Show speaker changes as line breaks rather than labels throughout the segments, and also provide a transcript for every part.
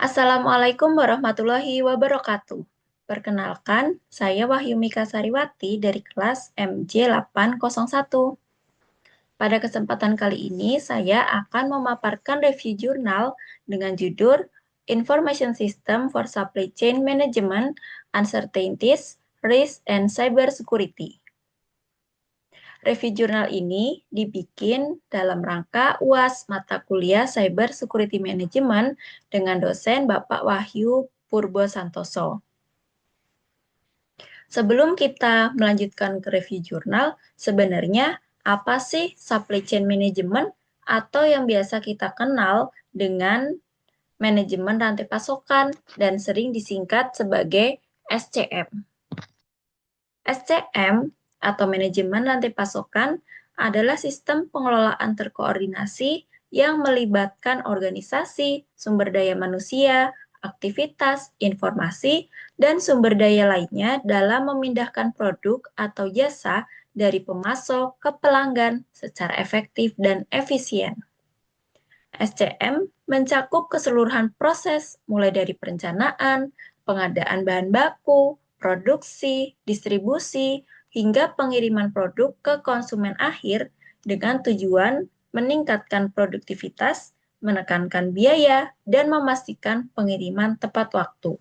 Assalamualaikum warahmatullahi wabarakatuh. Perkenalkan, saya Wahyumika Sariwati dari kelas MJ801. Pada kesempatan kali ini, saya akan memaparkan review jurnal dengan judul Information System for Supply Chain Management, Uncertainties, Risk, and Cybersecurity. Review jurnal ini dibikin dalam rangka UAS mata kuliah Cyber Security Management dengan dosen Bapak Wahyu Purbo Santoso. Sebelum kita melanjutkan ke review jurnal, sebenarnya apa sih supply chain management atau yang biasa kita kenal dengan manajemen rantai pasokan dan sering disingkat sebagai SCM. SCM atau manajemen rantai pasokan adalah sistem pengelolaan terkoordinasi yang melibatkan organisasi, sumber daya manusia, aktivitas, informasi, dan sumber daya lainnya dalam memindahkan produk atau jasa dari pemasok ke pelanggan secara efektif dan efisien. SCM mencakup keseluruhan proses mulai dari perencanaan, pengadaan bahan baku, produksi, distribusi, hingga pengiriman produk ke konsumen akhir dengan tujuan meningkatkan produktivitas, menekankan biaya, dan memastikan pengiriman tepat waktu.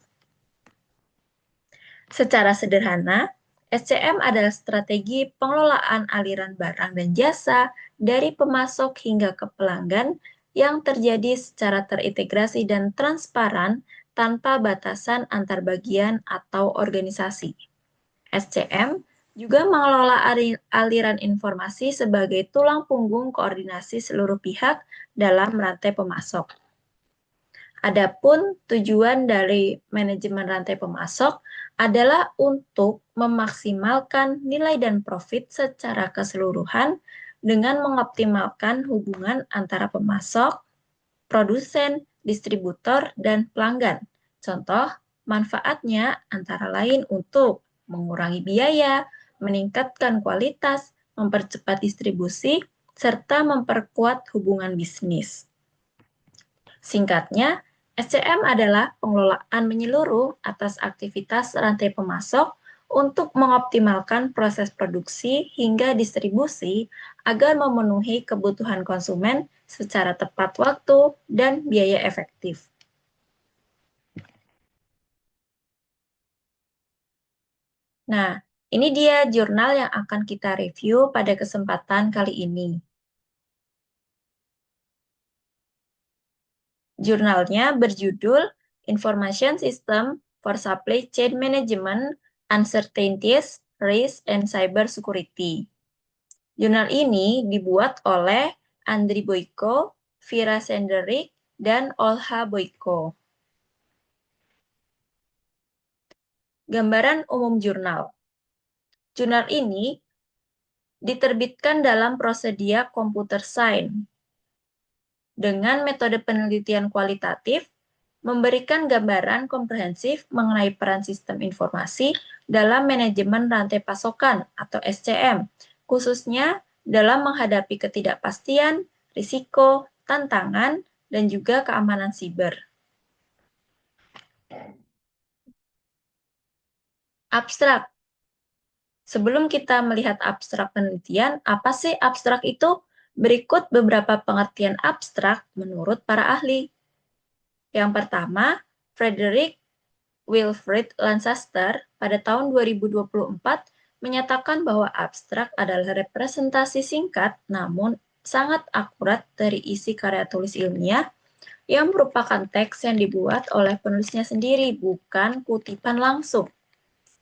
Secara sederhana, SCM adalah strategi pengelolaan aliran barang dan jasa dari pemasok hingga ke pelanggan yang terjadi secara terintegrasi dan transparan tanpa batasan antar bagian atau organisasi. SCM juga mengelola aliran informasi sebagai tulang punggung koordinasi seluruh pihak dalam rantai pemasok. Adapun tujuan dari manajemen rantai pemasok adalah untuk memaksimalkan nilai dan profit secara keseluruhan dengan mengoptimalkan hubungan antara pemasok, produsen, distributor, dan pelanggan. Contoh, manfaatnya antara lain untuk mengurangi biaya, meningkatkan kualitas, mempercepat distribusi, serta memperkuat hubungan bisnis. Singkatnya, SCM adalah pengelolaan menyeluruh atas aktivitas rantai pemasok untuk mengoptimalkan proses produksi hingga distribusi agar memenuhi kebutuhan konsumen secara tepat waktu dan biaya efektif. Nah, ini dia jurnal yang akan kita review pada kesempatan kali ini. Jurnalnya berjudul Information System for Supply Chain Management, Uncertainties, Risk, and Cybersecurity. Jurnal ini dibuat oleh Andri Boyko, Vira Senderik, dan Olha Boyko. Gambaran umum jurnal. Jurnal ini diterbitkan dalam prosedia computer science dengan metode penelitian kualitatif, memberikan gambaran komprehensif mengenai peran sistem informasi dalam manajemen rantai pasokan atau SCM, khususnya dalam menghadapi ketidakpastian, risiko, tantangan, dan juga keamanan siber. Abstrak. Sebelum kita melihat abstrak penelitian, apa sih abstrak itu? Berikut beberapa pengertian abstrak menurut para ahli. Yang pertama, Frederick Wilfrid Lancaster pada tahun 2024 menyatakan bahwa abstrak adalah representasi singkat namun sangat akurat dari isi karya tulis ilmiah yang merupakan teks yang dibuat oleh penulisnya sendiri, bukan kutipan langsung.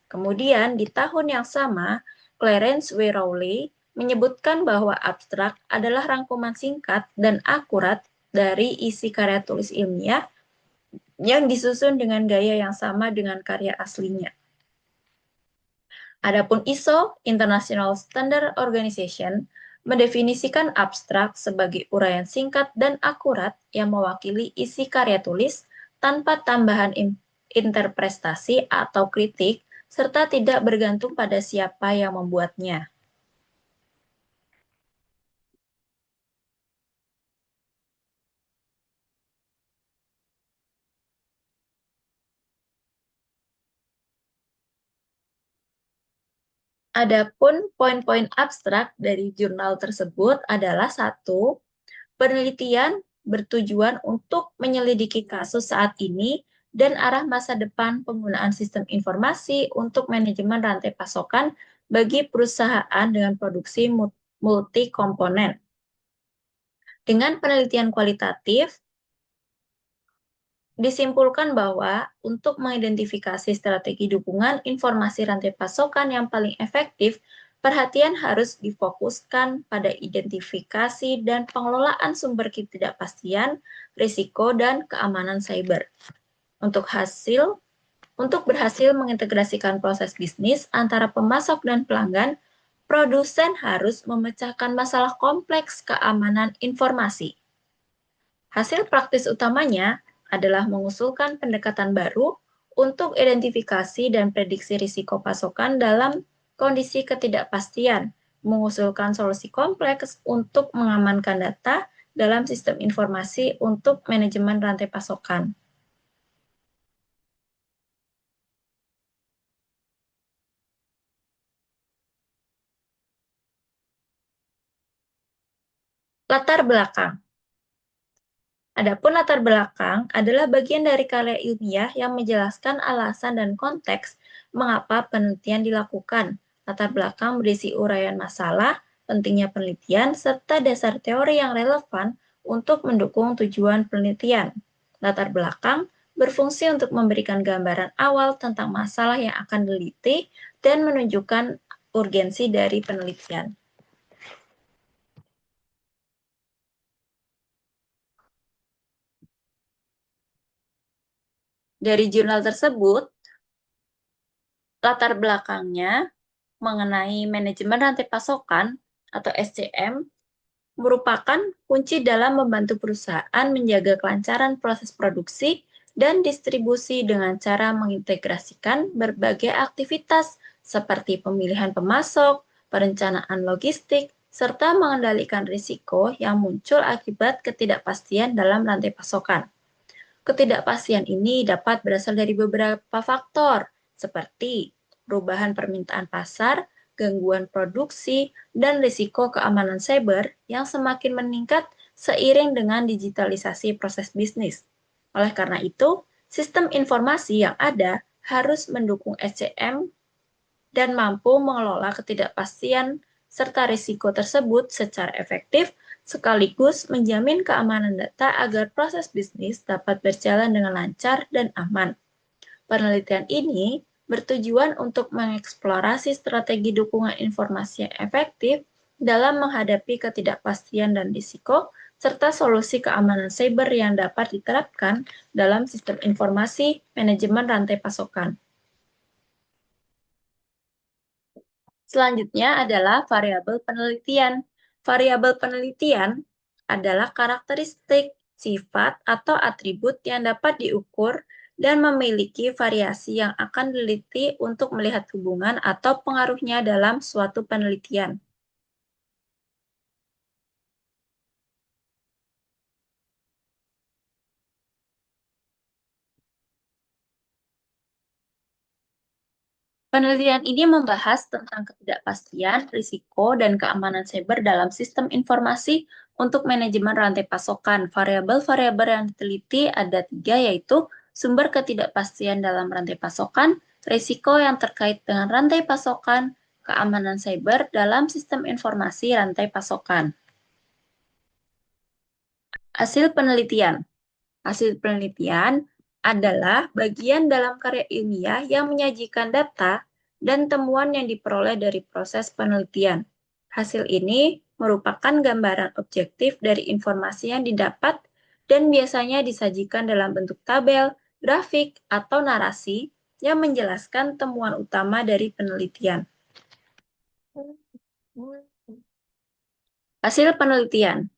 Kemudian di tahun yang sama, Clarence W. Rowley menyebutkan bahwa abstrak adalah rangkuman singkat dan akurat dari isi karya tulis ilmiah yang disusun dengan gaya yang sama dengan karya aslinya. Adapun ISO, International Standard Organization, mendefinisikan abstrak sebagai uraian singkat dan akurat yang mewakili isi karya tulis tanpa tambahan interpretasi atau kritik, serta tidak bergantung pada siapa yang membuatnya. Adapun poin-poin abstrak dari jurnal tersebut adalah satu, penelitian bertujuan untuk menyelidiki kasus saat ini dan arah masa depan penggunaan sistem informasi untuk manajemen rantai pasokan bagi perusahaan dengan produksi multi komponen. Dengan penelitian kualitatif, disimpulkan bahwa untuk mengidentifikasi strategi dukungan informasi rantai pasokan yang paling efektif, perhatian harus difokuskan pada identifikasi dan pengelolaan sumber ketidakpastian, risiko, dan keamanan cyber. Untuk berhasil mengintegrasikan proses bisnis antara pemasok dan pelanggan, produsen harus memecahkan masalah kompleks keamanan informasi. Hasil praktis utamanya adalah mengusulkan pendekatan baru untuk identifikasi dan prediksi risiko pasokan dalam kondisi ketidakpastian, mengusulkan solusi kompleks untuk mengamankan data dalam sistem informasi untuk manajemen rantai pasokan. Latar belakang. Adapun latar belakang adalah bagian dari karya ilmiah yang menjelaskan alasan dan konteks mengapa penelitian dilakukan. Latar belakang berisi uraian masalah, pentingnya penelitian, serta dasar teori yang relevan untuk mendukung tujuan penelitian. Latar belakang berfungsi untuk memberikan gambaran awal tentang masalah yang akan diteliti dan menunjukkan urgensi dari penelitian. Dari jurnal tersebut, latar belakangnya mengenai manajemen rantai pasokan atau SCM merupakan kunci dalam membantu perusahaan menjaga kelancaran proses produksi dan distribusi dengan cara mengintegrasikan berbagai aktivitas seperti pemilihan pemasok, perencanaan logistik, serta mengendalikan risiko yang muncul akibat ketidakpastian dalam rantai pasokan. Ketidakpastian ini dapat berasal dari beberapa faktor, seperti perubahan permintaan pasar, gangguan produksi, dan risiko keamanan cyber yang semakin meningkat seiring dengan digitalisasi proses bisnis. Oleh karena itu, sistem informasi yang ada harus mendukung SCM dan mampu mengelola ketidakpastian serta risiko tersebut secara efektif, sekaligus menjamin keamanan data agar proses bisnis dapat berjalan dengan lancar dan aman. Penelitian ini bertujuan untuk mengeksplorasi strategi dukungan informasi yang efektif dalam menghadapi ketidakpastian dan risiko, serta solusi keamanan cyber yang dapat diterapkan dalam sistem informasi manajemen rantai pasokan. Selanjutnya adalah variabel penelitian. Variabel penelitian adalah karakteristik, sifat, atau atribut yang dapat diukur dan memiliki variasi yang akan diteliti untuk melihat hubungan atau pengaruhnya dalam suatu penelitian. Penelitian ini membahas tentang ketidakpastian, risiko, dan keamanan cyber dalam sistem informasi untuk manajemen rantai pasokan. Variabel-variabel yang diteliti ada 3, yaitu sumber ketidakpastian dalam rantai pasokan, risiko yang terkait dengan rantai pasokan, keamanan cyber dalam sistem informasi rantai pasokan. Hasil penelitian. Hasil penelitian adalah bagian dalam karya ilmiah yang menyajikan data dan temuan yang diperoleh dari proses penelitian. Hasil ini merupakan gambaran objektif dari informasi yang didapat dan biasanya disajikan dalam bentuk tabel, grafik, atau narasi yang menjelaskan temuan utama dari penelitian. Hasil penelitian.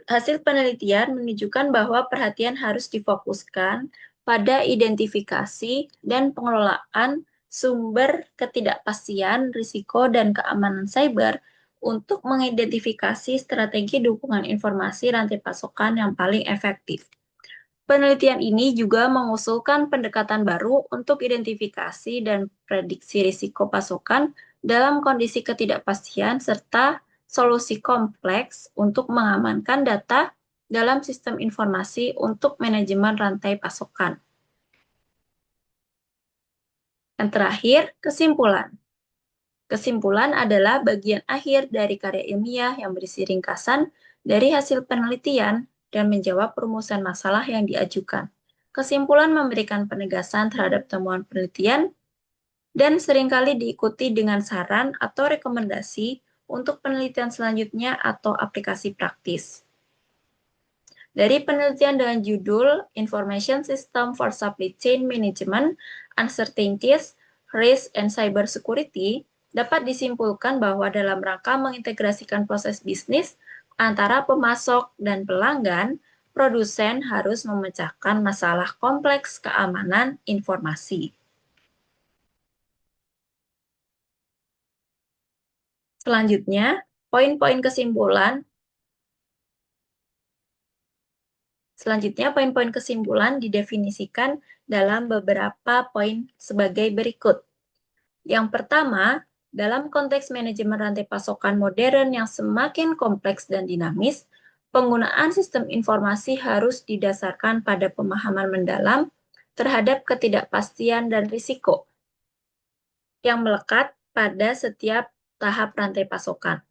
Hasil penelitian menunjukkan bahwa perhatian harus difokuskan pada identifikasi dan pengelolaan sumber ketidakpastian, risiko, dan keamanan cyber untuk mengidentifikasi strategi dukungan informasi rantai pasokan yang paling efektif. Penelitian ini juga mengusulkan pendekatan baru untuk identifikasi dan prediksi risiko pasokan dalam kondisi ketidakpastian serta solusi kompleks untuk mengamankan data dalam sistem informasi untuk manajemen rantai pasokan. Yang terakhir, kesimpulan. Kesimpulan adalah bagian akhir dari karya ilmiah yang berisi ringkasan dari hasil penelitian dan menjawab perumusan masalah yang diajukan. Kesimpulan memberikan penegasan terhadap temuan penelitian dan seringkali diikuti dengan saran atau rekomendasi untuk penelitian selanjutnya atau aplikasi praktis. Dari penelitian dengan judul Information System for Supply Chain Management, Uncertainties, Risk, and Cyber Security, dapat disimpulkan bahwa dalam rangka mengintegrasikan proses bisnis antara pemasok dan pelanggan, produsen harus memecahkan masalah kompleks keamanan informasi. Selanjutnya, poin-poin kesimpulan. Poin-poin kesimpulan didefinisikan dalam beberapa poin sebagai berikut. Yang pertama, dalam konteks manajemen rantai pasokan modern yang semakin kompleks dan dinamis, penggunaan sistem informasi harus didasarkan pada pemahaman mendalam terhadap ketidakpastian dan risiko yang melekat pada setiap tahap rantai pasokan.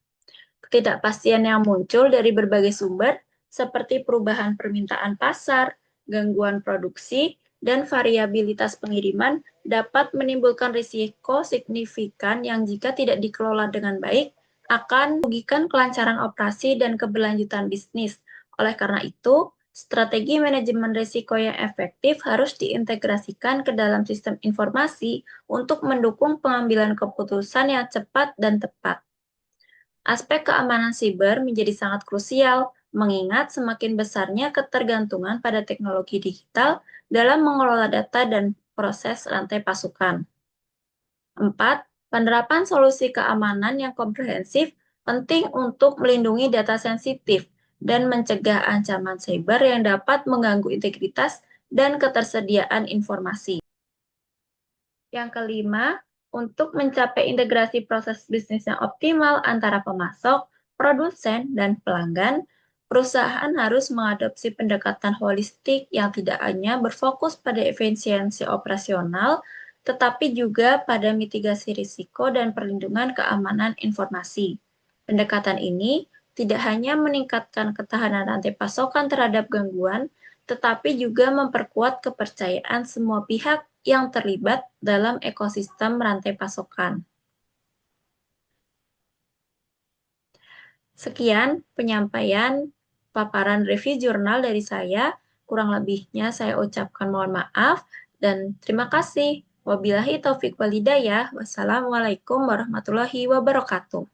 Ketidakpastian yang muncul dari berbagai sumber, seperti perubahan permintaan pasar, gangguan produksi, dan variabilitas pengiriman, dapat menimbulkan risiko signifikan yang jika tidak dikelola dengan baik, akan merugikan kelancaran operasi dan keberlanjutan bisnis. Oleh karena itu, strategi manajemen risiko yang efektif harus diintegrasikan ke dalam sistem informasi untuk mendukung pengambilan keputusan yang cepat dan tepat. Aspek keamanan siber menjadi sangat krusial, mengingat semakin besarnya ketergantungan pada teknologi digital dalam mengelola data dan proses rantai pasokan. 4. Penerapan solusi keamanan yang komprehensif penting untuk melindungi data sensitif dan mencegah ancaman siber yang dapat mengganggu integritas dan ketersediaan informasi. Yang kelima, untuk mencapai integrasi proses bisnis yang optimal antara pemasok, produsen, dan pelanggan, perusahaan harus mengadopsi pendekatan holistik yang tidak hanya berfokus pada efisiensi operasional, tetapi juga pada mitigasi risiko dan perlindungan keamanan informasi. Pendekatan ini tidak hanya meningkatkan ketahanan rantai pasokan terhadap gangguan, tetapi juga memperkuat kepercayaan semua pihak yang terlibat dalam ekosistem rantai pasokan. Sekian penyampaian paparan review jurnal dari saya. Kurang lebihnya saya ucapkan mohon maaf dan terima kasih. Wabillahi taufik walhidayah. Wassalamualaikum warahmatullahi wabarakatuh.